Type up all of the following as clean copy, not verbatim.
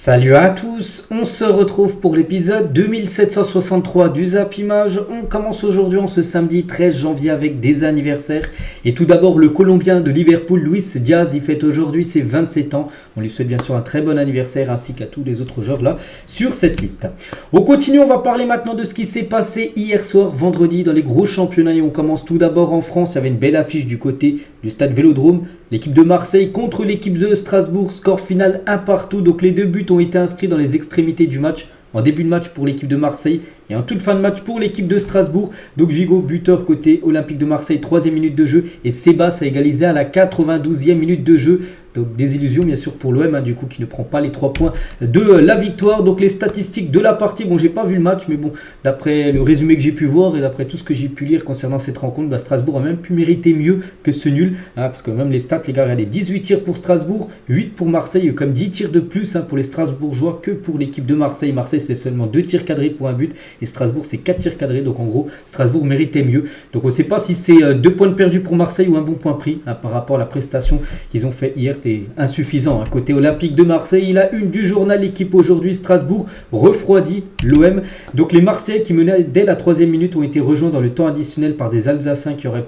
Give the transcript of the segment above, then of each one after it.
Salut à tous, on se retrouve pour l'épisode 2763 du Zap Image. On commence aujourd'hui en ce samedi 13 janvier avec des anniversaires. Et tout d'abord le Colombien de Liverpool, Luis Diaz, il fête aujourd'hui ses 27 ans. On lui souhaite bien sûr un très bon anniversaire ainsi qu'à tous les autres joueurs là sur cette liste. On continue, on va parler maintenant de ce qui s'est passé hier soir, vendredi, dans les gros championnats. Et on commence tout d'abord en France, il y avait une belle affiche du côté du stade Vélodrome. L'équipe de Marseille contre l'équipe de Strasbourg, score final 1 partout. Donc les deux buts ont été inscrits dans les extrémités du match. En début de match pour l'équipe de Marseille et en toute fin de match pour l'équipe de Strasbourg. Donc Gigot, buteur côté Olympique de Marseille, 3e minute de jeu. Et Sebas a égalisé à la 92e minute de jeu. Donc désillusion bien sûr pour l'OM, du coup qui ne prend pas les 3 points de la victoire. Donc les statistiques de la partie, bon j'ai pas vu le match, mais bon d'après le résumé que j'ai pu voir et d'après tout ce que j'ai pu lire concernant cette rencontre, Strasbourg a même pu mériter mieux que ce nul. Parce que même les stats, les gars, regardez, 18 tirs pour Strasbourg, 8 pour Marseille, comme 10 tirs de plus pour les Strasbourgeois que pour l'équipe de Marseille. Marseille c'est seulement 2 tirs cadrés pour un but et Strasbourg c'est 4 tirs cadrés. Donc en gros Strasbourg méritait mieux. Donc on ne sait pas si c'est 2 points de perdus pour Marseille ou un bon point pris par rapport à la prestation qu'ils ont fait hier. C'était insuffisant. Côté Olympique de Marseille, il a une du journal L'équipe aujourd'hui, Strasbourg refroidit l'OM. Donc les Marseillais qui menaient dès la 3e minute ont été rejoints dans le temps additionnel par des Alsaciens qui auraient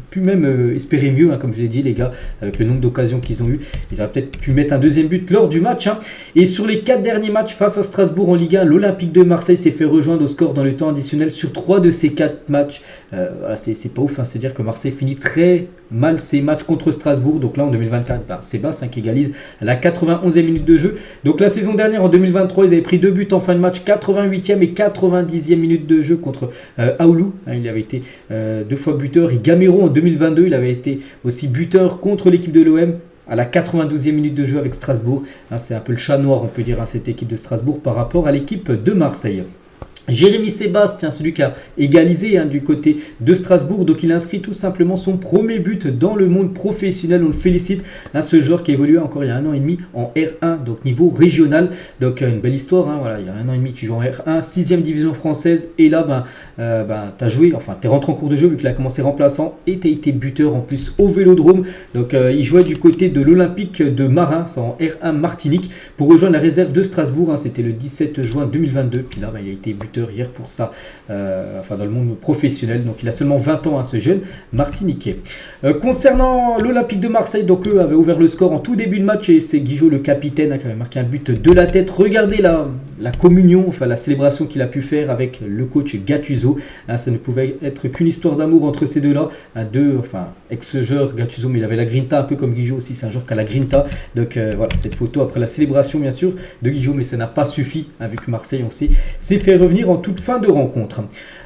pu même espérer mieux, comme je l'ai dit les gars, avec le nombre d'occasions qu'ils ont eu. Ils auraient peut-être pu mettre un 2e but lors du match. Et sur les 4 derniers matchs face à Strasbourg en Ligue 1, l'Olympique de Marseille s'est fait rejoindre au score dans le temps additionnel sur 3 de ces 4 matchs. Voilà, c'est pas ouf, c'est-à-dire que Marseille finit très mal ses matchs contre Strasbourg. Donc là en 2024, c'est Sebas qui égalise à la 91e minute de jeu. Donc la saison dernière en 2023, ils avaient pris 2 buts en fin de match, 88e et 90e minute de jeu contre Aoulou. Il avait été 2 fois buteur. Et Gamero en 2022, il avait été aussi buteur contre l'équipe de l'OM à la 92e minute de jeu avec Strasbourg. C'est un peu le chat noir, on peut dire, cette équipe de Strasbourg par rapport à l'équipe de Marseille. Jérémy Sébastien, celui qui a égalisé du côté de Strasbourg, donc il inscrit tout simplement son premier but dans le monde professionnel. On le félicite, ce joueur qui a évolué encore il y a 1 an et demi en R1, donc niveau régional. Donc une belle histoire, voilà, il y a 1 an et demi tu joues en R1, 6e division française, et là t'as joué, t'es rentré en cours de jeu vu qu'il a commencé remplaçant et t'as été buteur en plus au Vélodrome. Donc il jouait du côté de l'Olympique de Marin, c'est en R1 Martinique, pour rejoindre la réserve de Strasbourg. C'était le 17 juin 2022, puis là il a été buteur hier pour ça, dans le monde professionnel. Donc il a seulement 20 ans, ce jeune Martiniquais. Concernant l'Olympique de Marseille, donc eux avaient ouvert le score en tout début de match et c'est Guijo le capitaine qui avait marqué un but de la tête. Regardez la communion, la célébration qu'il a pu faire avec le coach Gattuso. Ça ne pouvait être qu'une histoire d'amour entre ces deux-là. Ex-joueur Gattuso, mais il avait la grinta un peu comme Guijo aussi, c'est un joueur qui a la grinta. Donc voilà, cette photo après la célébration bien sûr de Guijo, mais ça n'a pas suffi, vu que Marseille, on sait, s'est fait revenir en toute fin de rencontre.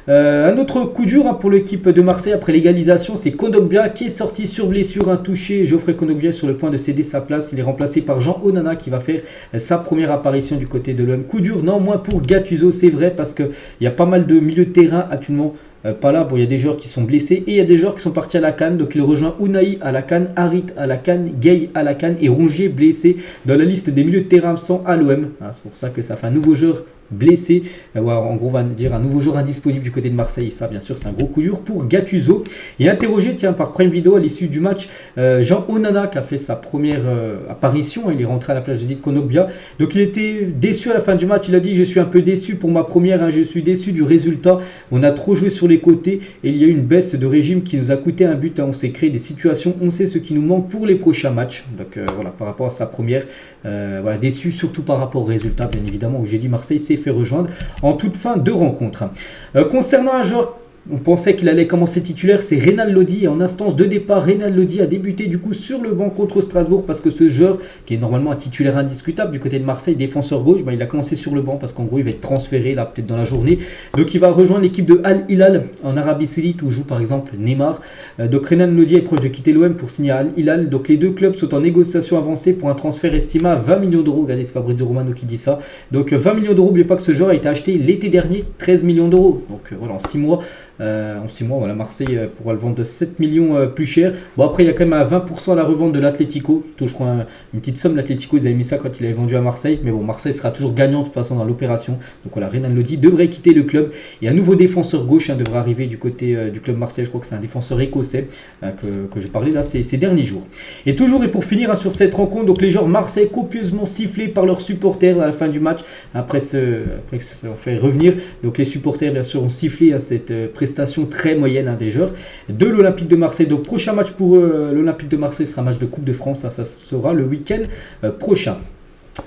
Un autre coup dur pour l'équipe de Marseille après l'égalisation, c'est Kondogbia qui est sorti sur blessure, touché. Geoffrey Kondogbia est sur le point de céder sa place. Il est remplacé par Jean Onana qui va faire sa première apparition du côté de l'OM. Coup dur néanmoins pour Gattuso, c'est vrai, parce qu'il y a pas mal de milieux de terrain actuellement pas là. Bon, il y a des joueurs qui sont blessés et il y a des joueurs qui sont partis à la CAN. Donc il rejoint Unai à la CAN, Harit à la CAN, Gay à la CAN et Rongier blessé dans la liste des milieux de terrain absents à l'OM. C'est pour ça que ça fait un nouveau joueur blessé, en gros on va dire un nouveau joueur indisponible du côté de Marseille, et ça bien sûr c'est un gros coup dur pour Gattuso. Et interrogé par Prime Video à l'issue du match, Jean Onana qui a fait sa première apparition, il est rentré à la place de Kondogbia, donc il était déçu à la fin du match. Il a dit: je suis un peu déçu pour ma première, je suis déçu du résultat, on a trop joué sur les côtés et il y a eu une baisse de régime qui nous a coûté un but, on s'est créé des situations, on sait ce qui nous manque pour les prochains matchs. Donc voilà, par rapport à sa première, déçu surtout par rapport au résultat bien évidemment, où j'ai dit Marseille s'est fait rejoindre en toute fin de rencontre. Concernant un joueur, on pensait qu'il allait commencer titulaire, c'est Renan Lodi. En instance de départ, Renan Lodi a débuté du coup sur le banc contre Strasbourg parce que ce joueur, qui est normalement un titulaire indiscutable du côté de Marseille, défenseur gauche, il a commencé sur le banc parce qu'en gros il va être transféré là peut-être dans la journée. Donc il va rejoindre l'équipe de Al Hilal en Arabie Saoudite où joue par exemple Neymar. Donc Renan Lodi est proche de quitter l'OM pour signer à Al Hilal. Donc les deux clubs sont en négociation avancée pour un transfert estimé à 20 millions d'euros. Regardez, c'est Fabrizio Romano qui dit ça. Donc 20 millions d'euros, n'oubliez pas que ce joueur a été acheté l'été dernier, 13 millions d'euros. Donc voilà, en 6 mois, en 6 mois. Voilà, Marseille pourra le vendre de 7 millions plus cher. Bon, après, il y a quand même à 20% à la revente de l'Atlético, qui touche, je crois, une petite somme. L'Atlético, ils avaient mis ça quand il avait vendu à Marseille. Mais bon, Marseille sera toujours gagnant de toute façon dans l'opération. Donc voilà, Renan Lodi devrait quitter le club. Et un nouveau défenseur gauche devrait arriver du côté du club Marseille. Je crois que c'est un défenseur écossais que je parlais là ces derniers jours. Et toujours, et pour finir sur cette rencontre, donc les joueurs Marseille copieusement sifflés par leurs supporters à la fin du match. Après que ça fait revenir, donc les supporters bien sûr ont sifflé à cette prestation très moyenne des joueurs de l'Olympique de Marseille. Donc prochain match pour l'Olympique de Marseille sera un match de Coupe de France, ça sera le week-end prochain.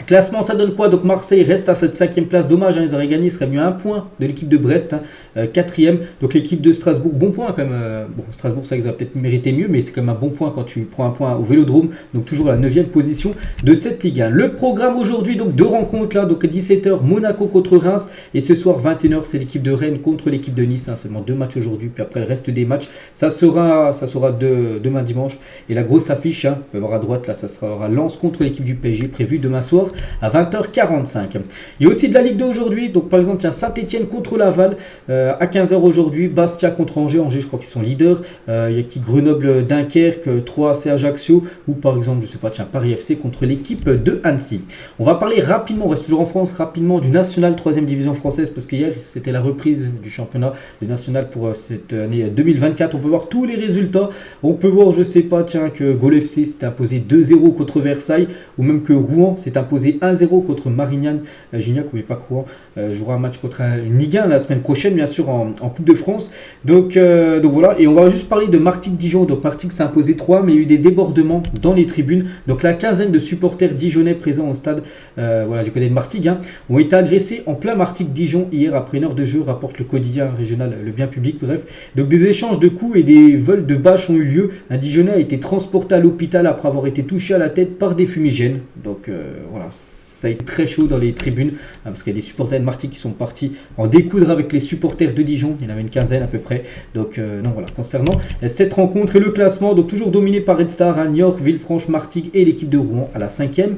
Classement, ça donne quoi? Donc Marseille reste à cette 5e place. Dommage, ils auraient gagné, il serait mieux un point de l'équipe de Brest, 4e. Donc l'équipe de Strasbourg, bon point quand même. Bon, Strasbourg, ça, ils auraient peut-être mérité mieux, mais c'est quand même un bon point quand tu prends un point au Vélodrome. Donc toujours à la 9e position de cette Ligue 1. Le programme aujourd'hui, donc 2 rencontres là, donc 17h, Monaco contre Reims. Et ce soir, 21h, c'est l'équipe de Rennes contre l'équipe de Nice. Seulement 2 matchs aujourd'hui, puis après le reste des matchs, ça sera demain dimanche. Et la grosse affiche, on peut voir à droite, là, ça sera Lens contre l'équipe du PSG, prévu demain soir à 20h45. Il y a aussi de la Ligue 2 aujourd'hui. Donc par exemple, Saint-Etienne contre Laval à 15h aujourd'hui. Bastia contre Angers. Angers, je crois qu'ils sont leaders. Il y a qui Grenoble, Dunkerque, 3 AC Ajaccio. Ou par exemple, je sais pas, Paris FC contre l'équipe de Annecy. On va parler rapidement, on reste toujours en France, rapidement du National 3e division française. Parce qu'hier, c'était la reprise du championnat de National pour cette année 2024. On peut voir tous les résultats. On peut voir, je sais pas, que Gol FC s'est imposé 2-0 contre Versailles. Ou même que Rouen s'est imposé 1-0 contre Marignane. Gignac, n'oubliez pas que Rouen jouera un match contre une Ligue 1 la semaine prochaine, bien sûr, en Coupe de France. Donc voilà, et on va juste parler de Martigues-Dijon. Donc Martigues s'est imposé 3, mais il y a eu des débordements dans les tribunes. Donc la quinzaine de supporters dijonnais présents au stade du côté de Martigues ont été agressés en plein Martigues-Dijon hier après une heure de jeu, rapporte le quotidien régional Le Bien Public. Bref, donc des échanges de coups et des vols de bâches ont eu lieu. Un Dijonnais a été transporté à l'hôpital après avoir été touché à la tête par des fumigènes. Donc voilà, ça a été très chaud dans les tribunes parce qu'il y a des supporters de Martigues qui sont partis en découdre avec les supporters de Dijon. Il y en avait une quinzaine à peu près. Donc voilà, concernant cette rencontre et le classement, donc toujours dominé par Red Star, Niort, Villefranche, Martigues et l'équipe de Rouen à la 5e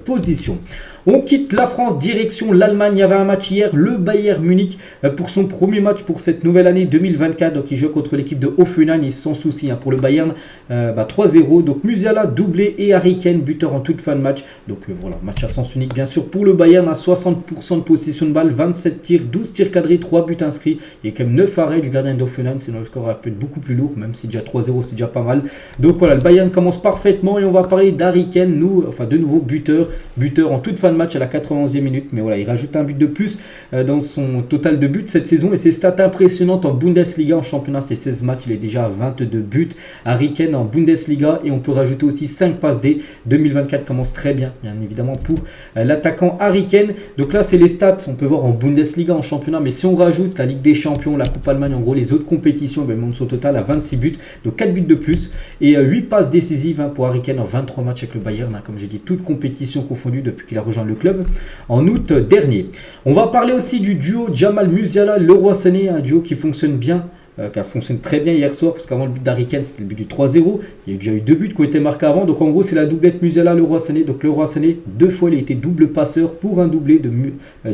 position. On quitte la France, direction l'Allemagne. Il y avait un match hier, le Bayern Munich pour son premier match pour cette nouvelle année 2024. Donc il joue contre l'équipe de Hoffenheim et sans souci pour le Bayern 3-0. Donc Musiala doublé et Harry Kane buteur en toute fin de match. Donc voilà, match à sens unique bien sûr pour le Bayern à 60% de possession de balle, 27 tirs, 12 tirs cadrés, 3 buts inscrits. Il y a quand même 9 arrêts du gardien d'Hoffenheim, sinon le score peut être beaucoup plus lourd, même si déjà 3-0 c'est déjà pas mal. Donc voilà, le Bayern commence parfaitement et on va parler d'Harry Kane, de nouveau buteur en toute fin de match à la 91e minute. Mais voilà, il rajoute un but de plus dans son total de buts cette saison et ses stats impressionnantes en Bundesliga. En championnat, c'est 16 matchs, il est déjà à 22 buts. Harry Kane en Bundesliga et on peut rajouter aussi 5 passes D. 2024 commence très bien évidemment pour l'attaquant Harry Kane. Donc là, c'est les stats, on peut voir en Bundesliga, en championnat, mais si on rajoute la Ligue des Champions, la Coupe Allemagne, en gros les autres compétitions, il monte son total à 26 buts, donc 4 buts de plus et 8 passes décisives pour Harry Kane en 23 matchs avec le Bayern, comme j'ai dit, toutes compétitions confondues depuis qu'il a rejoint le club en août dernier. On va parler aussi du duo Jamal Musiala, Leroy Sané, un duo qui fonctionne bien, qui a fonctionné très bien hier soir, parce qu'avant le but d'Harry Kane, c'était le but du 3-0. Il y a déjà eu 2 buts qui ont été marqués avant. Donc en gros, c'est la doublette Musiala-Leroy Sané. Donc Leroy Sané, 2 fois, il a été double passeur pour un doublé de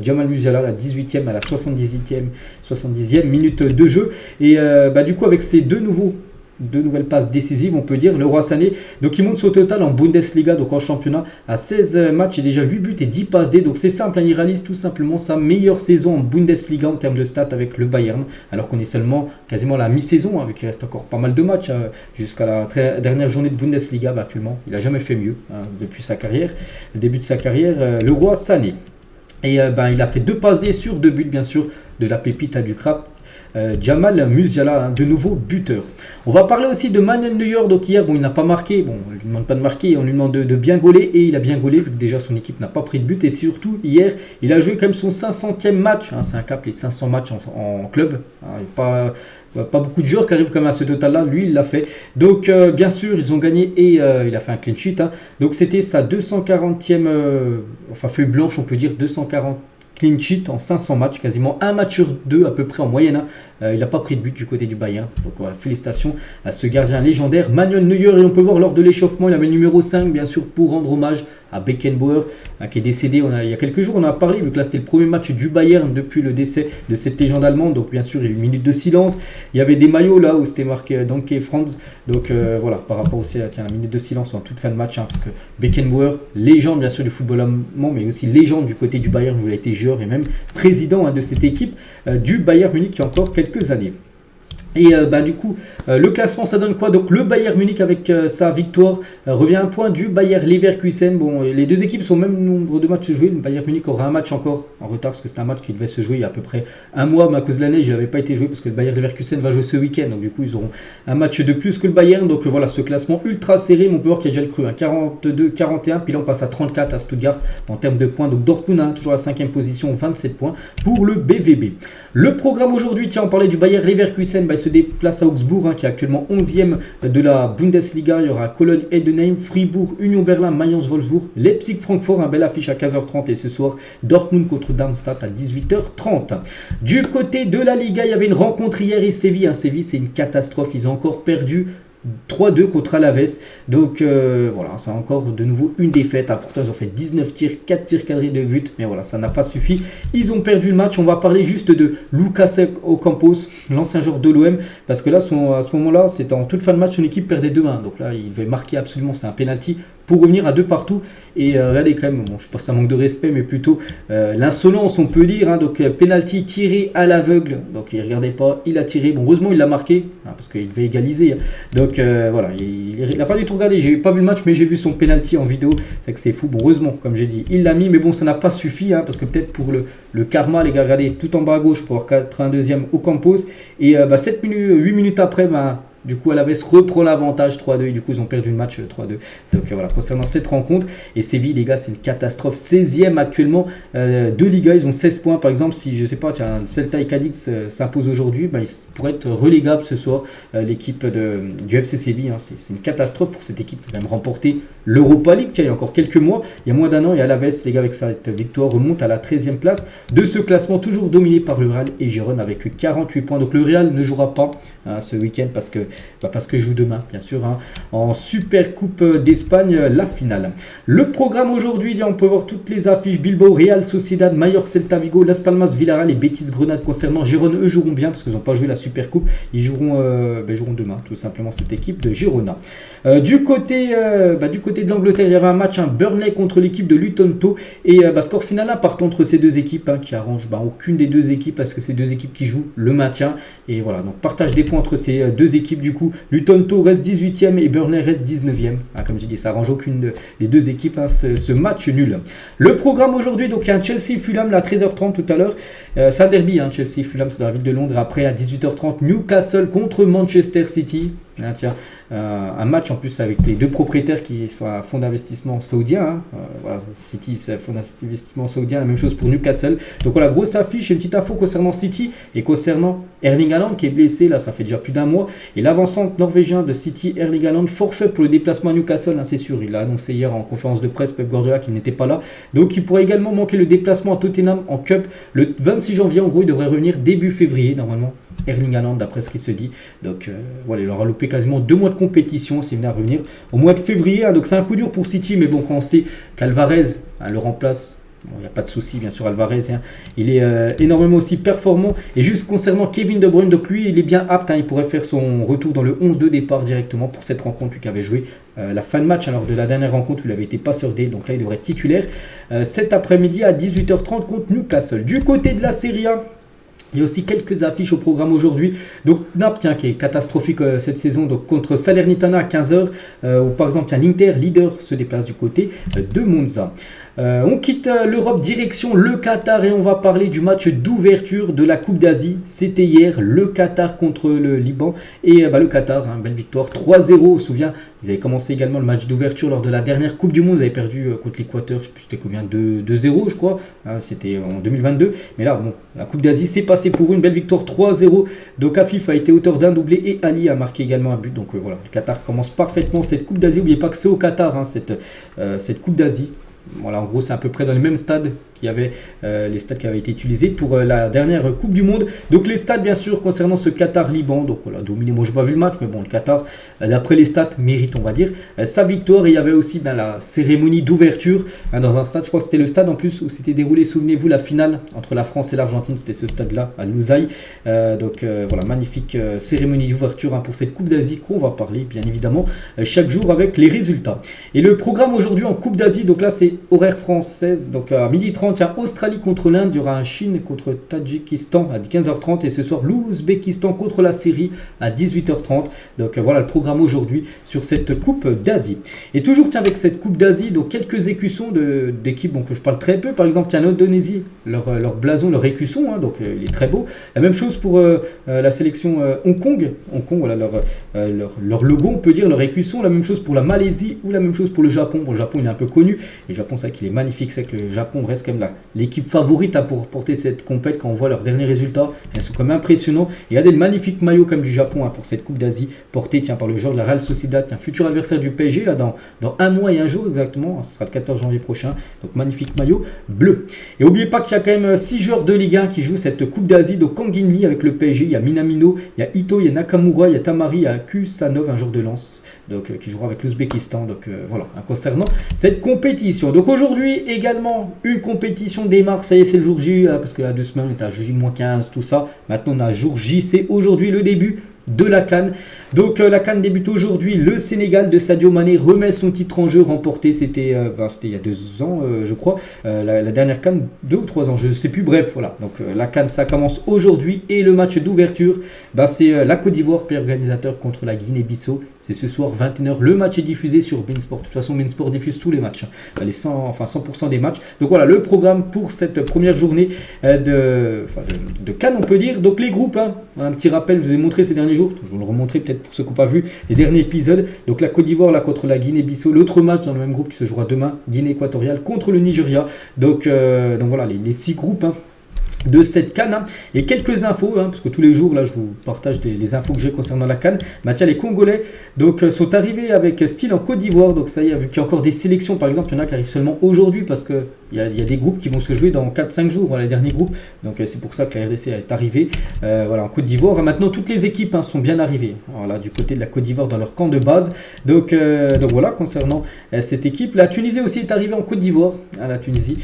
Jamal Musiala, la 18e à la 70e minute de jeu. Et du coup, avec ces deux nouvelles passes décisives, on peut dire, Leroy Sané, donc il monte son total en Bundesliga, donc en championnat, à 16 matchs et déjà 8 buts et 10 passes D. Donc c'est simple, il réalise tout simplement sa meilleure saison en Bundesliga en termes de stats avec le Bayern, alors qu'on est seulement quasiment à la mi-saison, vu qu'il reste encore pas mal de matchs jusqu'à la dernière journée de Bundesliga. Actuellement, il n'a jamais fait mieux depuis sa carrière, le début de sa carrière, Leroy Sané. Et il a fait 2 passes D sur 2 buts, bien sûr, de la pépite à du crap. Jamal Musiala, de nouveau buteur. On va parler aussi de Manuel Neuer. Donc hier, il n'a pas marqué. On ne lui demande pas de marquer, on lui demande de bien gauler. Et il a bien gaulé, vu que déjà son équipe n'a pas pris de but. Et surtout, hier, il a joué quand même son 500e match. C'est un cap, les 500 matchs en club. Pas beaucoup de joueurs qui arrivent quand même à ce total-là. Lui, il l'a fait. Donc, bien sûr, ils ont gagné et il a fait un clean sheet. Donc, c'était sa 240e, feuille blanche, on peut dire 240 clean sheet en 500 matchs, quasiment un match sur 2 à peu près en moyenne. Il n'a pas pris de but du côté du Bayern. Donc voilà, félicitations à ce gardien légendaire Manuel Neuer. Et on peut voir lors de l'échauffement, il avait le numéro 5 bien sûr pour rendre hommage à Beckenbauer, qui est décédé il y a quelques jours. On en a parlé, vu que là c'était le premier match du Bayern depuis le décès de cette légende allemande. Donc bien sûr, il y a eu une minute de silence. Il y avait des maillots là où c'était marqué Danke Franz. Donc voilà, par rapport aussi à la minute de silence en toute fin de match, parce que Beckenbauer, légende bien sûr du football allemand, mais aussi légende du côté du Bayern, où il a été joueur et même président de cette équipe du Bayern Munich il y a encore quelques années. Et du coup, le classement, ça donne quoi? Donc le Bayern Munich avec sa victoire revient à un point du Bayer Leverkusen. Bon, les deux équipes sont au même nombre de matchs joués. Le Bayern Munich aura un match encore en retard parce que c'est un match qui devait se jouer il y a à peu près un mois, mais à cause de la neige, il n'avait pas été joué parce que le Bayer Leverkusen va jouer ce week-end. Donc du coup, ils auront un match de plus que le Bayern. Donc voilà, ce classement ultra serré, mon pouvoir qui a déjà le cru, 42-41. Puis là, on passe à 34 à Stuttgart en termes de points. Donc Dortmund, toujours à la 5e position, 27 points pour le BVB. Le programme aujourd'hui, tiens, on parlait du Bayer Leverkusen, il se déplace à Augsbourg, qui est actuellement 11e de la Bundesliga. Il y aura Cologne, Heidenheim, Fribourg, Union Berlin, Mayence, Wolfsburg, Leipzig, Francfort, un bel affiche à 15h30 et ce soir Dortmund contre Darmstadt à 18h30. Du côté de la Liga, il y avait une rencontre hier et Séville. Séville, c'est une catastrophe, ils ont encore perdu 3-2 contre Alaves. Donc voilà, c'est encore de nouveau une défaite. Pourtant, ils ont fait 19 tirs, 4 tirs cadrés de but. Mais voilà, ça n'a pas suffi. Ils ont perdu le match. On va parler juste de Lucas Ocampos, l'ancien joueur de l'OM. Parce que là, à ce moment-là, c'était en toute fin de match, son équipe perdait 2-1. Donc là, il devait marquer absolument. C'est un penalty pour revenir à 2 partout. Et regardez quand même, bon, je pense que ça manque de respect, mais plutôt l'insolence, on peut dire. Donc penalty tiré à l'aveugle. Donc il ne regardait pas, il a tiré. Bon, heureusement, il l'a marqué parce qu'il devait égaliser. Donc voilà, il n'a pas du tout regardé. J'ai pas vu le match, mais j'ai vu son penalty en vidéo. C'est que c'est fou. Bon, heureusement, comme j'ai dit, il l'a mis, mais bon, ça n'a pas suffi parce que peut-être pour le karma, les gars, regardez, tout en bas à gauche pour avoir 82e Ocampos. Et 8 minutes après, du coup, Alaves reprend l'avantage 3-2 et du coup, ils ont perdu le match 3-2. Donc voilà, concernant cette rencontre. Et Séville, les gars, c'est une catastrophe. 16e actuellement de Liga. Ils ont 16 points. Par exemple, si je sais pas, tiens, Celta et Cadix s'impose aujourd'hui, ils pourraient être relégables ce soir. L'équipe du FC Séville, c'est une catastrophe pour cette équipe qui a même remporté l'Europa League. Tiens, il y a encore quelques mois, il y a moins d'un an, et Alaves, les gars, avec cette victoire, remonte à la 13e place de ce classement, toujours dominé par le Real et Girona avec 48 points. Donc le Real ne jouera pas ce week-end parce qu'il joue demain, bien sûr, en Super Coupe d'Espagne, la finale. Le programme aujourd'hui, on peut voir toutes les affiches. Bilbao, Real Sociedad, Mallorca, Celta Vigo, Las Palmas, Villarreal et Betis Grenade. Concernant Girona, eux joueront bien parce qu'ils n'ont pas joué la Super Coupe. Ils joueront demain, tout simplement, cette équipe de Girona. Du côté de l'Angleterre, il y avait un match, Burnley contre l'équipe de Luton Town. Et score final partant entre ces deux équipes qui arrange aucune des deux équipes parce que c'est deux équipes qui jouent le maintien. Et voilà, donc partage des points entre ces deux équipes. Du coup, Luton Town reste 18e et Burnley reste 19e. Comme j'ai dit, ça arrange aucune des deux équipes, ce match nul. Le programme aujourd'hui, donc il y a un Chelsea-Fulham à 13h30 tout à l'heure. C'est un derby, Chelsea-Fulham, c'est dans la ville de Londres. Après, à 18h30, Newcastle contre Manchester City. Un match en plus avec les deux propriétaires qui sont un fonds d'investissement saoudien. Voilà, City, c'est un fonds d'investissement saoudien, la même chose pour Newcastle. Donc voilà, grosse affiche et une petite info concernant City et concernant Erling Haaland qui est blessé, là ça fait déjà plus d'un mois. Et l'avancante norvégien de City, Erling Haaland, forfait pour le déplacement à Newcastle, c'est sûr. Il a annoncé hier en conférence de presse, Pep Guardiola, qu'il n'était pas là. Donc il pourrait également manquer le déplacement à Tottenham en Cup le 26 janvier. En gros, il devrait revenir début février normalement. Erling Haaland, d'après ce qui se dit. Donc voilà, il aura loupé quasiment 2 mois de compétition s'il venait à revenir au mois de février. Donc c'est un coup dur pour City, mais bon, quand on sait qu'Alvarez le remplace, il n'y a pas de souci, bien sûr, Alvarez, il est énormément aussi performant. Et juste concernant Kevin De Bruyne, donc lui, il est bien apte, il pourrait faire son retour dans le 11 de départ directement pour cette rencontre, lui qui avait joué la fin de match, alors de la dernière rencontre où il avait été passeur D, donc là il devrait être titulaire cet après-midi à 18h30 contre Newcastle. Du côté de la Serie A, il y a aussi quelques affiches au programme aujourd'hui. Donc Naples, qui est catastrophique cette saison, donc contre Salernitana à 15h. Ou par exemple, l'Inter, leader, se déplace du côté de Monza. On quitte l'Europe, direction le Qatar et on va parler du match d'ouverture de la Coupe d'Asie. C'était hier, le Qatar contre le Liban. Et le Qatar, belle victoire, 3-0, on se souvient. Ils avaient commencé également le match d'ouverture lors de la dernière Coupe du Monde. Ils avaient perdu contre l'Équateur, je ne sais plus c'était combien, 2-0 je crois. C'était en 2022. Mais là, bon, la Coupe d'Asie, c'est passé pour une belle victoire 3-0. Donc Afif a été auteur d'un doublé et Ali a marqué également un but. Donc voilà, le Qatar commence parfaitement cette Coupe d'Asie. N'oubliez pas que c'est au Qatar, cette Coupe d'Asie. Voilà, en gros, c'est à peu près dans les mêmes stades il y avait les stades qui avaient été utilisés pour la dernière Coupe du Monde. Donc les stats bien sûr concernant ce Qatar-Liban, donc voilà, dominé, moi je n'ai pas vu le match, mais bon, le Qatar, d'après les stats, mérite, on va dire, sa victoire. Et il y avait aussi la cérémonie d'ouverture dans un stade, je crois que c'était le stade en plus où s'était déroulé, souvenez-vous, la finale entre la France et l'Argentine, c'était ce stade-là, à Louzai. Donc voilà, magnifique cérémonie d'ouverture pour cette Coupe d'Asie qu'on va parler bien évidemment chaque jour avec les résultats. Et le programme aujourd'hui en Coupe d'Asie, donc là c'est horaire française, donc à 12h30, il y a Australie contre l'Inde, il y aura un Chine contre Tadjikistan à 15h30 et ce soir l'Ouzbékistan contre la Syrie à 18h30. Donc voilà le programme aujourd'hui sur cette Coupe d'Asie. Et toujours tiens avec cette Coupe d'Asie, donc quelques écussons d'équipes que je parle très peu. Par exemple, tiens, l'Indonésie, leur blason, leur écusson, donc il est très beau. La même chose pour la sélection Hong Kong, voilà leur logo, on peut dire, leur écusson. La même chose pour la Malaisie ou la même chose pour le Japon. Bon, le Japon il est un peu connu, et le Japon c'est vrai qu'il est magnifique, c'est que le Japon reste quand même l'équipe favorite pour porter cette compète. Quand on voit leurs derniers résultats, ils sont quand même impressionnants. Et il y a des magnifiques maillots comme du Japon pour cette Coupe d'Asie, portés par le joueur de la Real Sociedad, futur adversaire du PSG, là dans un mois et un jour exactement, ce sera le 14 janvier prochain. Donc magnifique maillot bleu. Et n'oubliez pas qu'il y a quand même 6 joueurs de Ligue 1 qui jouent cette Coupe d'Asie. Donc Kang In Lee avec le PSG, il y a Minamino, il y a Ito, il y a Nakamura, il y a Tamari, il y a Kusanov, un joueur de lance, donc qui jouera avec l'Ouzbékistan. Donc voilà, concernant cette compétition. Donc aujourd'hui également une compétition démarre, ça y est, c'est le jour J, parce qu'il y a 2 semaines on était à J-15, tout ça. Maintenant on a jour J, c'est aujourd'hui le début de la CAN. Donc la CAN débute aujourd'hui. Le Sénégal de Sadio Mané remet son titre en jeu remporté. C'était il y a 2 ans, je crois. La dernière CAN, 2 ou 3 ans, je ne sais plus. Bref, voilà. Donc la CAN, ça commence aujourd'hui. Et le match d'ouverture, c'est la Côte d'Ivoire, pays organisateur, contre la Guinée-Bissau. C'est ce soir 21h. Le match est diffusé sur Beansport. De toute façon, Beansport diffuse tous les matchs. 100% des matchs. Donc voilà, le programme pour cette première journée de CAN, on peut dire. Donc les groupes, un petit rappel, je vous ai montré ces derniers jours. Je vais le remontrer peut-être pour ceux qui n'ont pas vu les derniers épisodes. Donc la Côte d'Ivoire là contre la Guinée-Bissau. L'autre match dans le même groupe qui se jouera demain, Guinée équatoriale contre le Nigeria. Donc voilà les 6 groupes de cette CAN. Et quelques infos, parce que tous les jours là je vous partage les infos que j'ai concernant la CAN. Tiens, les Congolais sont arrivés avec style en Côte d'Ivoire. Donc ça y est, vu qu'il y a encore des sélections, par exemple, il y en a qui arrivent seulement aujourd'hui parce que il y a des groupes qui vont se jouer dans 4-5 jours, les derniers groupes. Donc c'est pour ça que la RDC est arrivée en Côte d'Ivoire. Maintenant, toutes les équipes sont bien arrivées du côté de la Côte d'Ivoire dans leur camp de base. Donc voilà, concernant cette équipe. La Tunisie aussi est arrivée en Côte d'Ivoire. La Tunisie,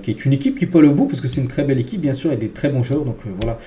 qui est une équipe qui peut aller au bout parce que c'est une très belle équipe, bien sûr, et des très bons joueurs. Donc voilà,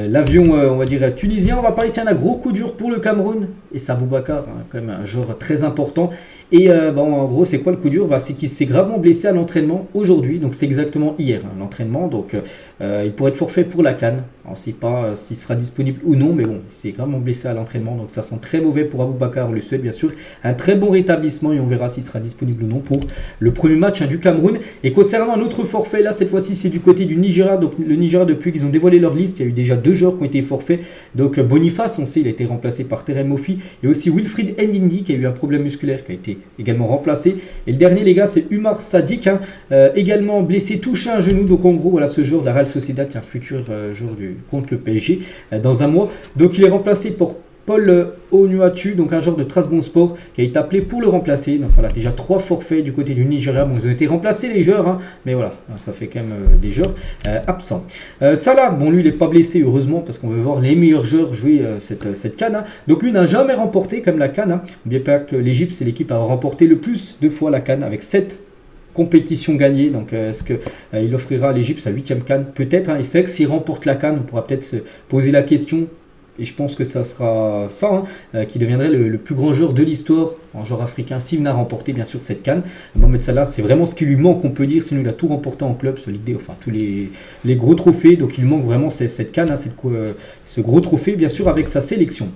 l'avion, on va dire, tunisien. On va parler d'un gros coup dur pour le Cameroun. Et c'est Aboubacar, quand même un joueur très important. Et en gros, c'est quoi le coup dur? C'est qu'il s'est gravement blessé à l'entraînement aujourd'hui. Donc c'est exactement hier, l'entraînement. Donc il pourrait être forfait pour la CAN. On ne sait pas s'il sera disponible ou non, mais bon, il s'est gravement blessé à l'entraînement. Donc ça sent très mauvais pour Aboubacar, on le souhaite bien sûr. Un très bon rétablissement et on verra s'il sera disponible ou non pour le premier match du Cameroun. Et concernant un autre forfait, là cette fois-ci c'est du côté du Nigeria. Donc le Nigeria, depuis qu'ils ont dévoilé leur liste, il y a eu déjà 2 joueurs qui ont été forfaits. Donc Boniface, on sait, il a été remplacé par Terem Moffi. Et aussi Wilfried Ndidi qui a eu un problème musculaire, qui a été également remplacé. Et le dernier, les gars, c'est Umar Sadiq, également blessé, touché à un genou. Donc en gros, voilà, ce joueur de la Real Sociedad, un futur joueur contre le PSG dans un mois. Donc il est remplacé pour Paul Onuachu, donc un joueur de Trabzonspor qui a été appelé pour le remplacer. Donc voilà, déjà 3 forfaits du côté du Nigeria. Bon, ils ont été remplacés les joueurs, mais voilà, ça fait quand même des joueurs absents. Salah, bon lui il n'est pas blessé heureusement parce qu'on veut voir les meilleurs joueurs jouer cette CAN. Donc lui n'a jamais remporté comme la CAN. N'oubliez pas que l'Égypte c'est l'équipe à remporter le plus de fois la CAN avec 7 compétition gagnée. Donc est-ce qu'il offrira à l'Égypte sa 8e CAN? Peut-être, et c'est vrai que s'il remporte la CAN, on pourra peut-être se poser la question, et je pense que ça sera ça, qui deviendrait le plus grand joueur de l'histoire en joueur africain s'il n'a remporté bien sûr cette CAN. Mohamed Salah, c'est vraiment ce qui lui manque, on peut dire, sinon il a tout remporté en club, solidé, enfin tous les gros trophées. Donc il manque vraiment cette CAN, ce gros trophée bien sûr avec sa sélection.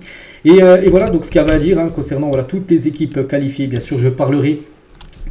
Et voilà donc ce qu'il y avait à dire concernant toutes les équipes qualifiées. Bien sûr je parlerai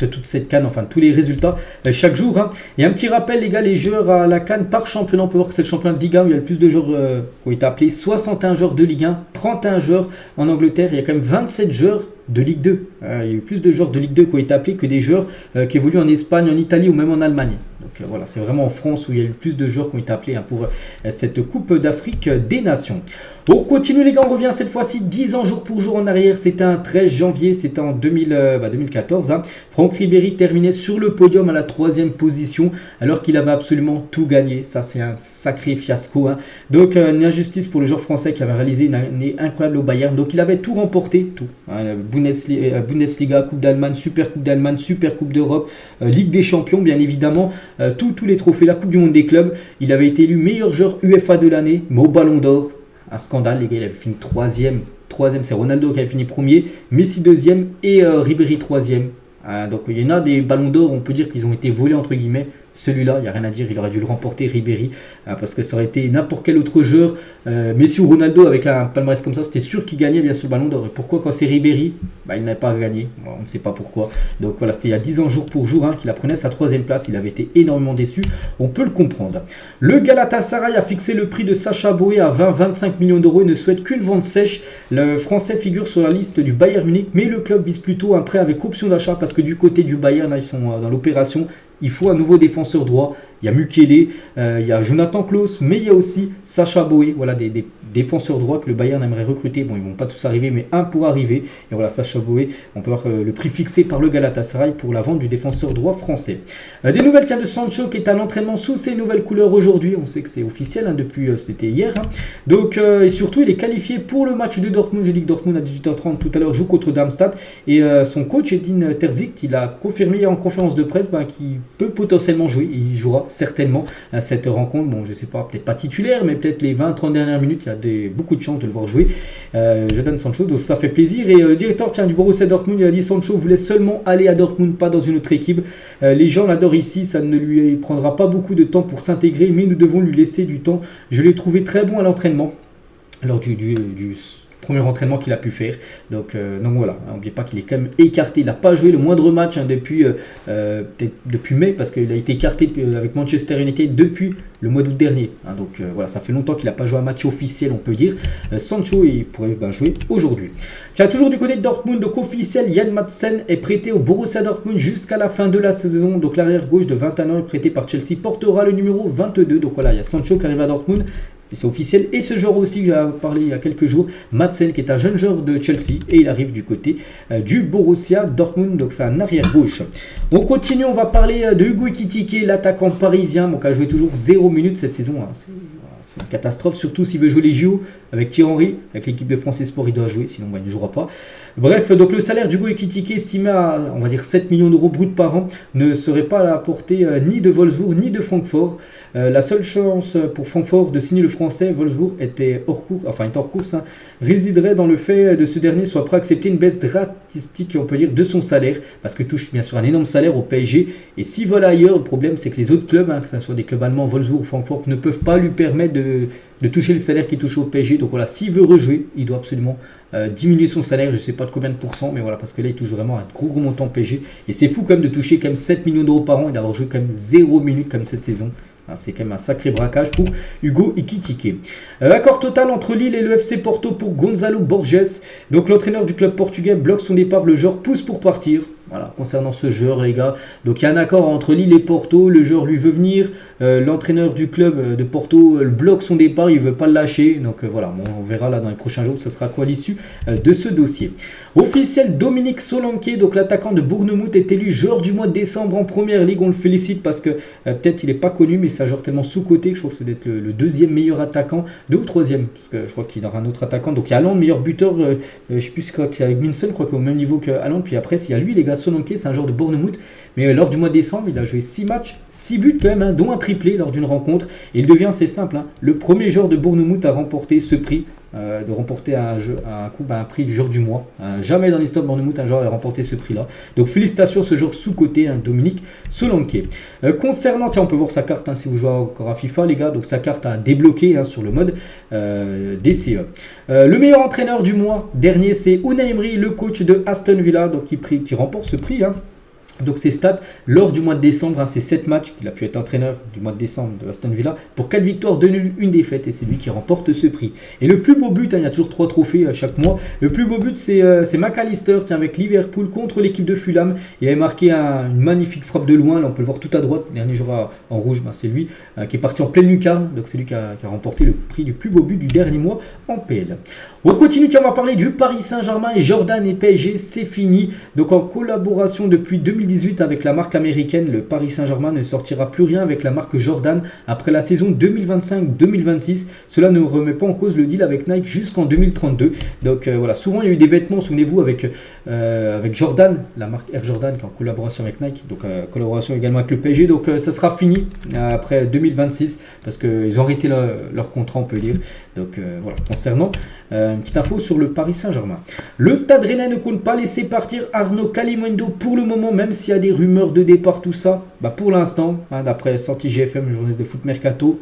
de toute cette CAN, enfin tous les résultats chaque jour. Et un petit rappel les gars, les joueurs à la CAN par championnat, on peut voir que c'est le championnat de Ligue 1 où il y a le plus de joueurs qui ont été appelés, 61 joueurs de Ligue 1, 31 joueurs en Angleterre, il y a quand même 27 joueurs de Ligue 2. Il y a eu plus de joueurs de Ligue 2 qui ont été appelés que des joueurs qui évoluent en Espagne, en Italie ou même en Allemagne. Donc voilà, c'est vraiment en France où il y a eu plus de joueurs qui ont été appelés pour cette Coupe d'Afrique des Nations. On continue les gars, on revient cette fois-ci 10 ans jour pour jour en arrière. C'était un 13 janvier, c'était en 2014. Franck Ribéry terminait sur le podium à la 3e position alors qu'il avait absolument tout gagné. Ça c'est un sacré fiasco. Donc une injustice pour le joueur français qui avait réalisé une année incroyable au Bayern. Donc il avait tout remporté, tout. Bundesliga, Coupe d'Allemagne, Super Coupe d'Allemagne, Super Coupe d'Europe, Ligue des Champions bien évidemment. Tous les trophées, la Coupe du Monde des clubs. Il avait été élu meilleur joueur UEFA de l'année, mais au Ballon d'Or. Un scandale, les gars, il avait fini 3e. 3e, c'est Ronaldo qui avait fini 1er, Messi 2e et Ribéry 3e. Donc il y en a des ballons d'or, on peut dire qu'ils ont été volés entre guillemets. Celui-là, il n'y a rien à dire, il aurait dû le remporter, Ribéry, parce que ça aurait été n'importe quel autre joueur, Messi ou Ronaldo, avec un palmarès comme ça, c'était sûr qu'il gagnait bien sûr le ballon d'or. Et pourquoi quand c'est Ribéry, il n'avait pas gagné, on ne sait pas pourquoi. Donc voilà, c'était il y a 10 ans jour pour jour qu'il apprenait sa 3e place, il avait été énormément déçu, on peut le comprendre. Le Galatasaray a fixé le prix de Sacha Boey à 20-25 millions d'euros et ne souhaite qu'une vente sèche. Le Français figure sur la liste du Bayern Munich, mais le club vise plutôt un prêt avec option d'achat, parce que du côté du Bayern, là, ils sont dans l'opération. Il faut un nouveau défenseur droit. Il y a Mukele, il y a Jonathan Klaus, mais il y a aussi Sacha Boey. Voilà des défenseurs droits que le Bayern aimerait recruter. Bon, ils ne vont pas tous arriver, mais un pour arriver. Et voilà, Sacha Boey, on peut voir le prix fixé par le Galatasaray pour la vente du défenseur droit français. Des nouvelles de Sancho qui est à l'entraînement sous ses nouvelles couleurs aujourd'hui. On sait que c'est officiel depuis, c'était hier. Donc, et surtout, il est qualifié pour le match de Dortmund. J'ai dit que Dortmund à 18h30 tout à l'heure joue contre Darmstadt. Et son coach Edin Terzic, il a confirmé hier en conférence de presse qu'il peut potentiellement jouer. Et il jouera certainement à cette rencontre. Bon, je sais pas, peut-être pas titulaire, mais peut-être les 20-30 dernières minutes, il y a beaucoup de chances de le voir jouer. Jadon Sancho, donc ça fait plaisir. Et le directeur du Borussia Dortmund, il a dit Sancho voulait seulement aller à Dortmund, pas dans une autre équipe. Les gens l'adorent ici, ça ne lui prendra pas beaucoup de temps pour s'intégrer, mais nous devons lui laisser du temps. Je l'ai trouvé très bon à l'entraînement. Lors du premier entraînement qu'il a pu faire. Donc voilà, n'oubliez pas qu'il est quand même écarté. Il n'a pas joué le moindre match depuis mai, parce qu'il a été écarté avec Manchester United depuis le mois d'août dernier. Donc voilà, ça fait longtemps qu'il n'a pas joué un match officiel, on peut dire. Sancho, il pourrait jouer aujourd'hui. Tiens, toujours du côté de Dortmund, donc officiel, Jan Madsen est prêté au Borussia Dortmund jusqu'à la fin de la saison. Donc l'arrière gauche de 21 ans est prêté par Chelsea, portera le numéro 22. Donc voilà, il y a Sancho qui arrive à Dortmund. Et c'est officiel. Et ce joueur aussi que j'ai parlé il y a quelques jours, Madsen, qui est un jeune joueur de Chelsea, et il arrive du côté du Borussia Dortmund, donc c'est un arrière gauche. On continue, on va parler de Hugo Ekitike, l'attaquant parisien, qui a joué toujours 0 minutes cette saison. C'est une catastrophe, surtout s'il veut jouer les JO avec Thierry Henry, avec l'équipe de France Esport, il doit jouer, sinon il ne jouera pas. Bref, donc le salaire d'Hugo Ekitike, estimé à, on va dire, 7 millions d'euros bruts par an, ne serait pas à la portée ni de Wolfsburg ni de Francfort. La seule chance pour Francfort de signer le français, Wolfsburg est hors course, résiderait dans le fait de ce dernier soit prêt à accepter une baisse drastique, on peut dire, de son salaire, parce qu'il touche bien sûr un énorme salaire au PSG. Et s'il vole ailleurs, le problème c'est que les autres clubs, que ce soit des clubs allemands, Wolfsburg ou Francfort, ne peuvent pas lui permettre de toucher le salaire qu'il touche au PSG. Donc voilà, s'il veut rejouer, il doit absolument diminuer son salaire, je ne sais pas de combien de pourcents, mais voilà, parce que là il touche vraiment un gros montant au PSG. Et c'est fou quand même de toucher quand même 7 millions d'euros par an et d'avoir joué quand même 0 minutes comme cette saison. C'est quand même un sacré braquage pour Hugo Ekitike. Accord total entre Lille et le FC Porto pour Gonzalo Borges. Donc l'entraîneur du club portugais bloque son départ, le joueur pousse pour partir. Voilà, concernant ce joueur, les gars. Donc il y a un accord entre Lille et Porto, le joueur lui veut venir, l'entraîneur du club de Porto bloque son départ, il ne veut pas le lâcher. Donc voilà, on verra là dans les prochains jours, ce sera quoi l'issue de ce dossier. Officiel, Dominique Solanke, donc l'attaquant de Bournemouth, est élu joueur du mois de décembre en première ligue. On le félicite parce que peut-être il n'est pas connu, mais c'est un joueur tellement sous-coté que je crois que c'est d'être le deuxième meilleur attaquant, 2 ou 3e, parce que je crois qu'il y aura un autre attaquant. Donc il y a Haaland, meilleur buteur, je ne sais plus, avec Minson, je crois qu'il est au même niveau que Haaland. Puis après, il y a lui, les gars. Solanke, c'est un joueur de Bournemouth, mais lors du mois de décembre, il a joué 6 matchs, 6 buts quand même, dont un triplé lors d'une rencontre. Et il devient, c'est simple, le premier joueur de Bournemouth à remporter ce prix, de remporter un prix du joueur du mois. Jamais dans l'histoire de Bournemouth, un joueur a remporté ce prix-là. Donc félicitations à ce joueur sous-coté, Dominique Solanke. Concernant, tiens, on peut voir sa carte si vous jouez encore à FIFA, les gars. Donc sa carte a débloqué sur le mode DCE. Le meilleur entraîneur du mois dernier, c'est Unai Emery, le coach de Aston Villa, donc qui remporte ce prix. Donc ses stats lors du mois de décembre, c'est 7 matchs qu'il a pu être entraîneur du mois de décembre de Aston Villa pour 4 victoires, 2 nuls, 1 défaite et c'est lui qui remporte ce prix. Et le plus beau but, il y a toujours 3 trophées à chaque mois, le plus beau but c'est McAllister avec Liverpool contre l'équipe de Fulham. Il avait marqué une magnifique frappe de loin, là on peut le voir tout à droite, le dernier joueur en rouge, c'est lui qui est parti en pleine lucarne, donc c'est lui qui a remporté le prix du plus beau but du dernier mois en PL. On continue, on va parler du Paris Saint-Germain et Jordan et PSG, c'est fini. Donc en collaboration depuis 2018 avec la marque américaine, le Paris Saint-Germain ne sortira plus rien avec la marque Jordan après la saison 2025-2026. Cela ne remet pas en cause le deal avec Nike jusqu'en 2032. Donc voilà, souvent il y a eu des vêtements, souvenez-vous, avec Jordan, la marque Air Jordan qui est en collaboration avec Nike, donc collaboration également avec le PSG. Donc ça sera fini après 2026 parce qu'ils ont arrêté leur contrat, on peut dire. Donc voilà, concernant une petite info sur le Paris Saint-Germain. Le Stade Rennais ne compte pas laisser partir Arnaud Kalimundo pour le moment, même s'il y a des rumeurs de départ, tout ça. Pour l'instant, d'après sortie GFM, le journaliste de foot Mercato,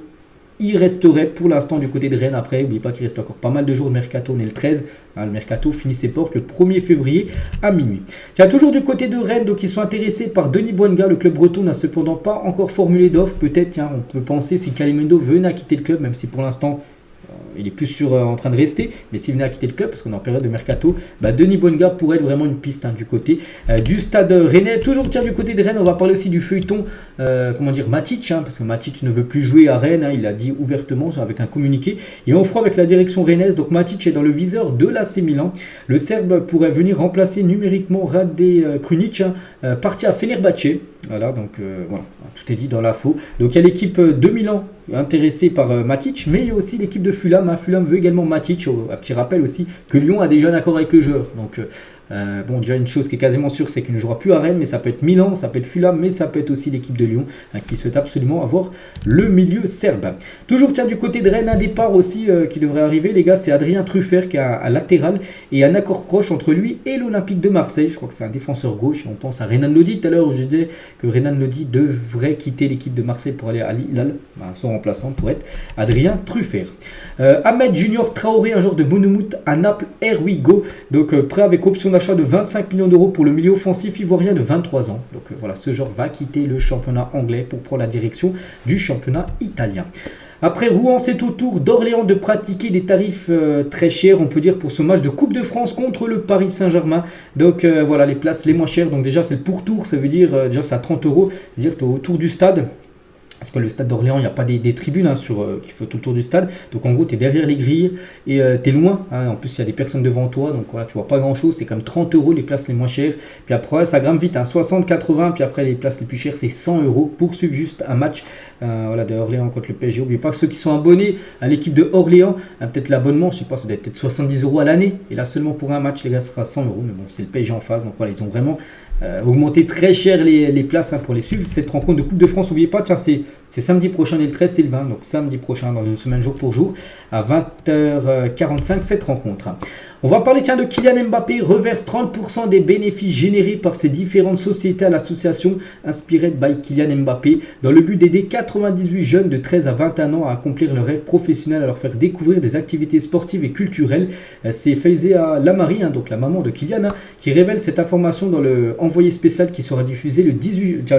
il resterait pour l'instant du côté de Rennes. Après, n'oubliez pas qu'il reste encore pas mal de jours de Mercato. On est le 13. Le Mercato finit ses portes le 1er février à minuit. Il y a toujours du côté de Rennes, donc ils sont intéressés par Denis Bouanga. Le club breton n'a cependant pas encore formulé d'offre. Peut-être, on peut penser si Kalimundo venait à quitter le club, même si pour l'instant il est plus en train de rester, mais s'il venait à quitter le club, parce qu'on est en période de mercato, Denis Bouanga pourrait être vraiment une piste du côté du Stade Rennais. Toujours du côté de Rennes, on va parler aussi du feuilleton, Matic, parce que Matic ne veut plus jouer à Rennes, il l'a dit ouvertement avec un communiqué, et on fera avec la direction rennaise. Donc Matic est dans le viseur de l'AC Milan. Le Serbe pourrait venir remplacer numériquement Rade Krunic, parti à Fenerbahçe. Voilà, donc voilà, tout est dit dans l'info. Donc il y a l'équipe de Milan intéressée par Matic, mais il y a aussi l'équipe de Fulham. Fulham veut également Matic. Un petit rappel aussi que Lyon a déjà un accord avec le joueur. Donc déjà une chose qui est quasiment sûre, c'est qu'il ne jouera plus à Rennes, mais ça peut être Milan, ça peut être Fulham, mais ça peut être aussi l'équipe de Lyon qui souhaite absolument avoir le milieu serbe. Toujours du côté de Rennes, un départ aussi qui devrait arriver, les gars, c'est Adrien Truffert qui est à latéral et un accord proche entre lui et l'Olympique de Marseille. Je crois que c'est un défenseur gauche et on pense à Renan Lodi. Tout à l'heure, je disais que Renan Lodi devrait quitter l'équipe de Marseille pour aller à Hilal. Son remplaçant pourrait être Adrien Truffert. Ahmed Junior Traoré, un joueur de Bournemouth à Naples, here we go. Donc prêt avec option d'achat de 25 millions d'euros pour le milieu offensif ivoirien de 23 ans. Donc voilà, ce joueur va quitter le championnat anglais pour prendre la direction du championnat italien. Après Rouen, c'est au tour d'Orléans de pratiquer des tarifs très chers, on peut dire, pour ce match de Coupe de France contre le Paris Saint-Germain. Donc voilà, les places les moins chères. Donc déjà, c'est le pourtour, ça veut dire déjà c'est à 30 euros. C'est-à-dire que tu es autour du stade. Parce que le stade d'Orléans, il n'y a pas des tribunes qui font tout le tour du stade. Donc en gros, tu es derrière les grilles et tu es loin. En plus, il y a des personnes devant toi. Donc voilà, tu vois pas grand-chose. C'est comme 30 euros les places les moins chères. Puis après, ça grimpe vite. 60, 80. Puis après, les places les plus chères, c'est 100 euros pour suivre juste un match de Orléans contre le PSG. N'oubliez pas que ceux qui sont abonnés à l'équipe de Orléans, peut-être l'abonnement, je sais pas, ça doit être peut-être 70 euros à l'année. Et là, seulement pour un match, les gars, ce sera 100 euros. Mais bon, c'est le PSG en face. Donc voilà, ils ont vraiment augmenter très cher les places pour les suivre. Cette rencontre de Coupe de France, n'oubliez pas, c'est samedi prochain et le 13, c'est le 20. Donc samedi prochain, dans une semaine jour pour jour, à 20h45, cette rencontre. On va parler de Kylian Mbappé, reverse 30% des bénéfices générés par ses différentes sociétés à l'association Inspired by Kylian Mbappé, dans le but d'aider 98 jeunes de 13 à 21 ans à accomplir leur rêve professionnel, à leur faire découvrir des activités sportives et culturelles. C'est Faiza Lamari, donc la maman de Kylian, qui révèle cette information dans le envoyé spécial qui sera diffusé le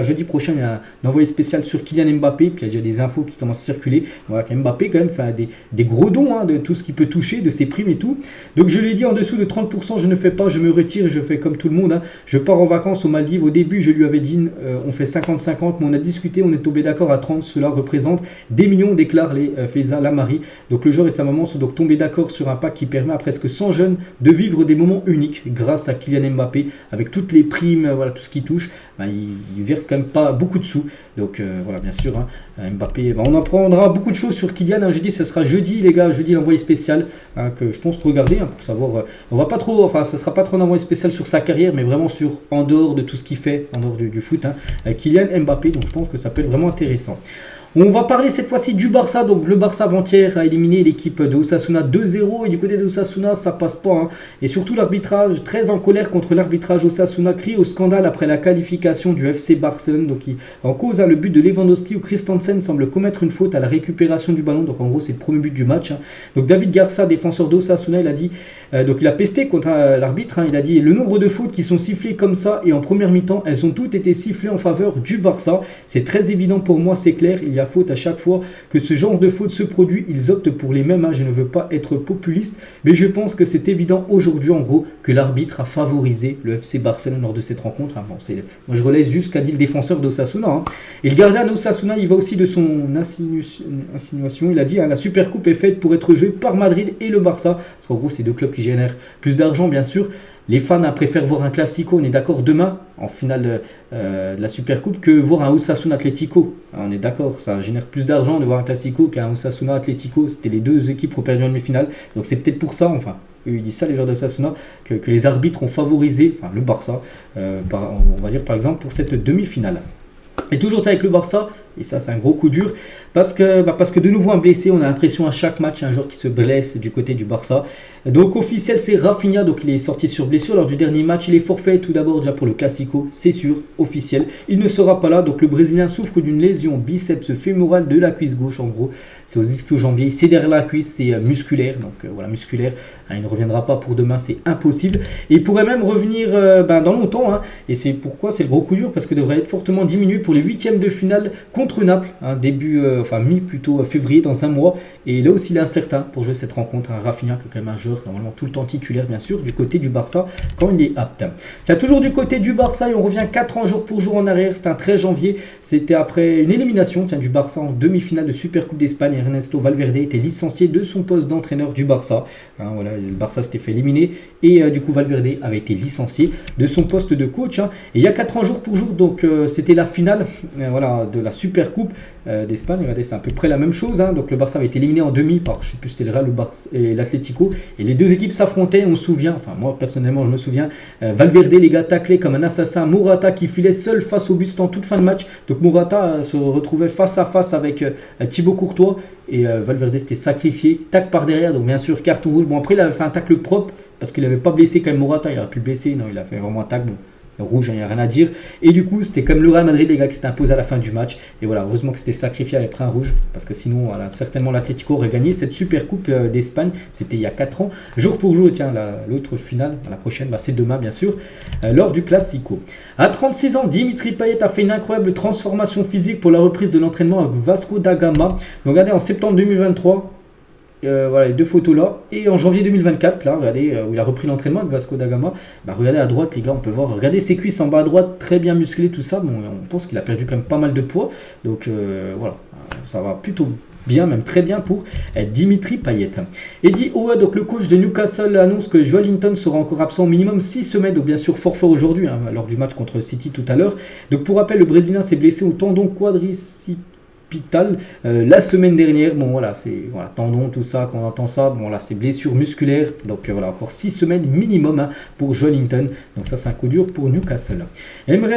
jeudi prochain. Il y a un envoyé spécial sur Kylian Mbappé, puis il y a déjà des infos qui commencent à circuler. Voilà, Mbappé quand même fait des gros dons de tout ce qu'il peut toucher, de ses primes et tout. Donc je lui ai dit en dessous de 30%, je ne fais pas, je me retire et je fais comme tout le monde. Je pars en vacances aux Maldives. Au début, je lui avais dit on fait 50-50, mais on a discuté, on est tombé d'accord à 30. Cela représente des millions, déclare les Faiza Lamari. Donc le joueur et sa maman sont donc tombés d'accord sur un pack qui permet à presque 100 jeunes de vivre des moments uniques grâce à Kylian Mbappé, avec toutes les primes, voilà, tout ce qui touche. Il verse quand même pas beaucoup de sous. Donc voilà, bien sûr, Mbappé, on apprendra beaucoup de choses sur Kylian. J'ai dit ce sera jeudi, les gars, jeudi l'envoyé spécial que je pense regarder pour savoir. On va pas trop, ça sera pas trop un envoyé spécial sur sa carrière, mais vraiment sur en dehors de tout ce qu'il fait, en dehors du foot. Kylian Mbappé, donc je pense que ça peut être vraiment intéressant. On va parler cette fois-ci du Barça. Donc le Barça avant-hier a éliminé l'équipe de Osasuna 2-0 et du côté de Osasuna ça passe pas. Hein. Et surtout l'arbitrage, très en colère contre l'arbitrage. Osasuna crie au scandale après la qualification du FC Barcelone. Donc en cause le but de Lewandowski où Christensen semble commettre une faute à la récupération du ballon. Donc en gros c'est le premier but du match. Hein. Donc David Garça, défenseur d'Osasuna, il a dit, donc il a pesté contre l'arbitre. Hein. Il a dit le nombre de fautes qui sont sifflées comme ça et en première mi-temps, elles ont toutes été sifflées en faveur du Barça. C'est très évident pour moi, c'est clair. Il y a faute à chaque fois que ce genre de faute se produit, ils optent pour les mêmes. Hein. Je ne veux pas être populiste, mais je pense que c'est évident aujourd'hui en gros que l'arbitre a favorisé le FC Barcelone lors de cette rencontre. Hein. Bon, moi je relaisse juste qu'a dit le défenseur d'Osasuna. Hein. Et le gardien d'Osasuna, il va aussi de son insinuation. Il a dit la Supercoupe est faite pour être jouée par Madrid et le Barça. Parce qu'en gros, c'est deux clubs qui génèrent plus d'argent, bien sûr. Les fans préfèrent voir un Classico, on est d'accord, demain, en finale de la Supercoupe, que voir un Osasuna Atlético. On est d'accord, ça génère plus d'argent de voir un Classico qu'un Osasuna Atlético. C'était les deux équipes qui ont perdu en demi-finale. Donc c'est peut-être pour ça, enfin, ils disent ça, les joueurs d'Osasuna, que les arbitres ont favorisé, enfin le Barça, on va dire par exemple, pour cette demi-finale. Et toujours avec le Barça, et ça c'est un gros coup dur, parce que de nouveau un blessé, on a l'impression à chaque match un joueur qui se blesse du côté du Barça. Donc officiel c'est Rafinha, donc il est sorti sur blessure lors du dernier match, il est forfait tout d'abord déjà pour le Classico, c'est sûr, officiel. Il ne sera pas là, donc le Brésilien souffre d'une lésion biceps fémoral de la cuisse gauche en gros, c'est aux ischio-jambiers, c'est derrière la cuisse, c'est musculaire, donc voilà musculaire, hein, il ne reviendra pas pour demain, c'est impossible. Et il pourrait même revenir dans longtemps, hein, et c'est pourquoi c'est le gros coup dur, parce que devrait être fortement diminué pour les huitièmes de finale contre Naples, hein, mi-plutôt février dans un mois, et là aussi il est incertain pour jouer cette rencontre, un Rafinha qui est quand même un joueur normalement tout le temps titulaire bien sûr du côté du Barça quand il est apte. C'est toujours du côté du Barça et on revient 4 ans jour pour jour en arrière, c'était un 13 janvier, c'était après une élimination du Barça en demi-finale de Supercoupe d'Espagne. Ernesto Valverde était licencié de son poste d'entraîneur du Barça, hein, voilà, le Barça s'était fait éliminer et du coup Valverde avait été licencié de son poste de coach, hein. Et il y a 4 ans jour pour jour, donc c'était la finale voilà, de la Supercoupe d'Espagne. Regardez, c'est à peu près la même chose, hein. Donc le Barça avait été éliminé en demi par, je sais plus, c'était le Real et l'Atlético, et les deux équipes s'affrontaient. On se souvient, enfin moi personnellement je me souviens, Valverde les gars taclé comme un assassin Morata qui filait seul face au but en toute fin de match. Donc Morata se retrouvait face à face avec Thibaut Courtois et Valverde s'était sacrifié, tac par derrière, donc bien sûr carton rouge. Bon après il avait fait un tacle propre parce qu'il n'avait pas blessé quand même Morata, il aurait pu le blesser, non il a fait vraiment un tacle, bon rouge, il n'y a rien à dire. Et du coup, c'était comme le Real Madrid, les gars, qui s'était imposé à la fin du match. Et voilà, heureusement que c'était sacrifié avec un rouge, parce que sinon, voilà, certainement l'Atlético aurait gagné cette super coupe d'Espagne. C'était il y a 4 ans. Jour pour jour, tiens, l'autre finale, la prochaine, c'est demain, bien sûr, lors du Classico. À 36 ans, Dimitri Payet a fait une incroyable transformation physique pour la reprise de l'entraînement avec Vasco da Gama. Donc, regardez, en septembre 2023, voilà les deux photos là, et en janvier 2024 là regardez où il a repris l'entraînement avec Vasco da Gama. Regardez à droite les gars, on peut voir, regardez ses cuisses en bas à droite, très bien musclées, tout ça. Bon, on pense qu'il a perdu quand même pas mal de poids, donc voilà, ça va plutôt bien, même très bien pour Dimitri Payet. Eddie Howe, donc le coach de Newcastle, annonce que Joelinton sera encore absent au minimum 6 semaines, donc bien sûr fort aujourd'hui, hein, lors du match contre City tout à l'heure. Donc pour rappel, le Brésilien s'est blessé au tendon quadricipé la semaine dernière. Bon voilà, c'est voilà, tendon, tout ça, quand on entend ça, bon là c'est blessure musculaire, donc voilà, encore 6 semaines minimum, hein, pour Joelinton, donc ça c'est un coup dur pour Newcastle. Emre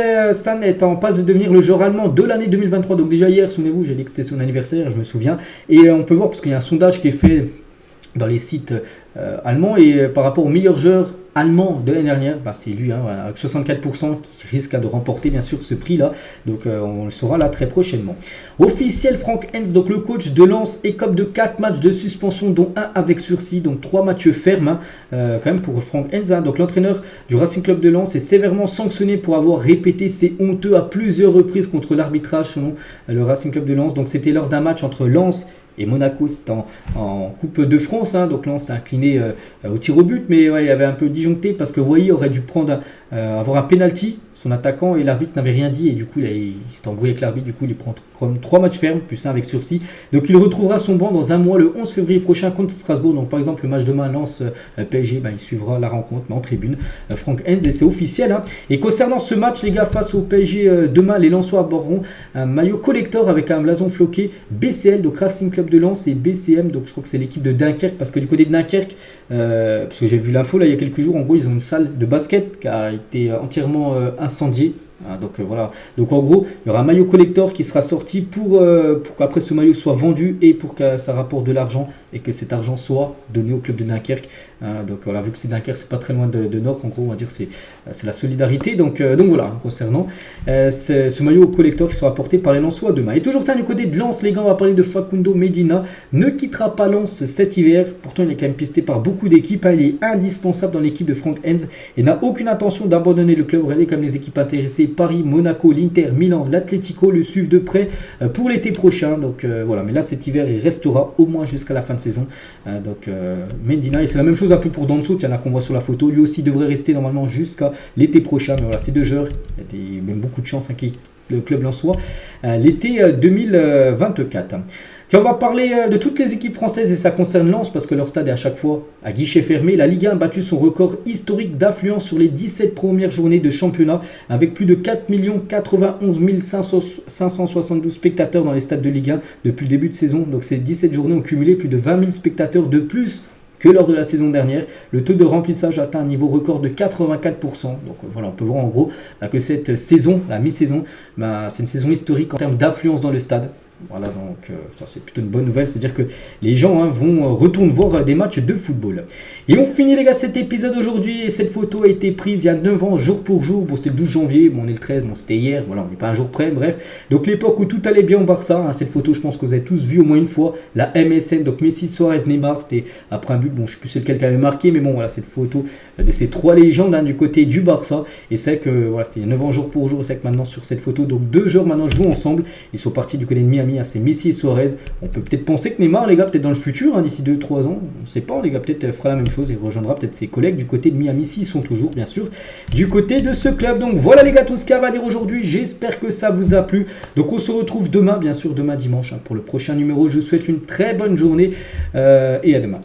Can est en passe de devenir le joueur allemand de l'année 2023, donc déjà hier, souvenez-vous, j'ai dit que c'était son anniversaire, je me souviens, et on peut voir, parce qu'il y a un sondage qui est fait dans les sites allemands, et par rapport aux meilleurs joueurs allemand de l'année dernière, c'est lui, hein, avec 64% qui risque de remporter bien sûr ce prix-là. Donc on le saura là très prochainement. Officiel, Frank Hens, donc le coach de Lens, écope de 4 matchs de suspension, dont 1 avec sursis, donc 3 matchs fermes, hein, quand même pour Frank Hens. Hein. Donc l'entraîneur du Racing Club de Lens est sévèrement sanctionné pour avoir répété ses honteux à plusieurs reprises contre l'arbitrage selon le Racing Club de Lens. Donc c'était lors d'un match entre Lens et Monaco, c'était en Coupe de France, hein, donc Lens s'est incliné au tir au but, mais ouais, il avait un peu disjoncté parce que Wai aurait dû avoir un penalty, son attaquant, et l'arbitre n'avait rien dit, et du coup il s'est embrouillé avec l'arbitre, du coup il prend comme 3 matchs fermes, plus 1 avec sursis. Donc il retrouvera son banc dans un mois, le 11 février prochain contre Strasbourg. Donc par exemple le match demain Lens PSG, il suivra la rencontre, mais en tribune, Frank Hens, et c'est officiel. Hein. Et concernant ce match les gars, face au PSG demain, les Lensois aborderont un maillot collector avec un blason floqué BCL, donc Racing Club de Lens, et BCM, donc je crois que c'est l'équipe de Dunkerque, parce que du côté de Dunkerque, parce que j'ai vu l'info là il y a quelques jours, en gros ils ont une salle de basket qui a été entièrement incendiée. Donc voilà, donc en gros il y aura un maillot collector qui sera sorti pour qu'après ce maillot soit vendu et pour que ça rapporte de l'argent et que cet argent soit donné au club de Dunkerque. Donc voilà, vu que c'est Dunkerque, c'est pas très loin de Nord, en gros on va dire c'est la solidarité. Donc voilà, concernant ce maillot collector qui sera porté par les Lensois demain. Et toujours du côté de Lens, les gars, on va parler de Facundo Medina. Ne quittera pas Lens cet hiver, pourtant il est quand même pisté par beaucoup d'équipes, il est indispensable dans l'équipe de Frank Hens et n'a aucune intention d'abandonner le club. Regardez comme les équipes intéressées, Paris, Monaco, l'Inter, Milan, l'Atlético le suivent de près pour l'été prochain. Donc voilà, mais là cet hiver il restera au moins jusqu'à la fin de saison. Medina, et c'est la même chose un peu pour Danso, tiens là qu'on voit sur la photo, lui aussi devrait rester normalement jusqu'à l'été prochain. Mais voilà, ces deux joueurs, il y a même beaucoup de chance le club lensois l'été 2024. Tiens, on va parler de toutes les équipes françaises et ça concerne Lens parce que leur stade est à chaque fois à guichet fermé. La Ligue 1 a battu son record historique d'affluence sur les 17 premières journées de championnat avec plus de 4 91 572 spectateurs dans les stades de Ligue 1 depuis le début de saison. Donc ces 17 journées ont cumulé plus de 20 000 spectateurs de plus que lors de la saison dernière. Le taux de remplissage atteint un niveau record de 84%. Donc voilà, on peut voir en gros que cette saison, la mi-saison, c'est une saison historique en termes d'affluence dans le stade. Voilà, donc ça c'est plutôt une bonne nouvelle, c'est-à-dire que les gens retournent voir des matchs de football. Et on finit les gars cet épisode aujourd'hui, et cette photo a été prise il y a 9 ans, jour pour jour. Bon, c'était le 12 janvier, bon, on est le 13, bon, c'était hier, voilà, on n'est pas un jour près, bref. Donc l'époque où tout allait bien au Barça, cette photo je pense que vous avez tous vu au moins une fois, la MSN, donc Messi, Suarez, Neymar, c'était après un but, bon je sais plus c'est lequel qui avait marqué, mais bon voilà, cette photo de ces trois légendes du côté du Barça, et c'est que voilà, c'était il y a 9 ans jour pour jour, et c'est que maintenant sur cette photo, donc deux joueurs maintenant jouent ensemble, ils sont partis du côté de Miami. C'est Messi et Suarez. On peut peut-être penser que Neymar, les gars, peut-être dans le futur, d'ici 2-3 ans, on ne sait pas, les gars, peut-être fera la même chose et rejoindra peut-être ses collègues du côté de Miami, s'ils sont toujours, bien sûr, du côté de ce club. Donc voilà, les gars, tout ce qu'il y a à dire aujourd'hui. J'espère que ça vous a plu. Donc on se retrouve demain, bien sûr, demain dimanche, pour le prochain numéro. Je vous souhaite une très bonne journée et à demain.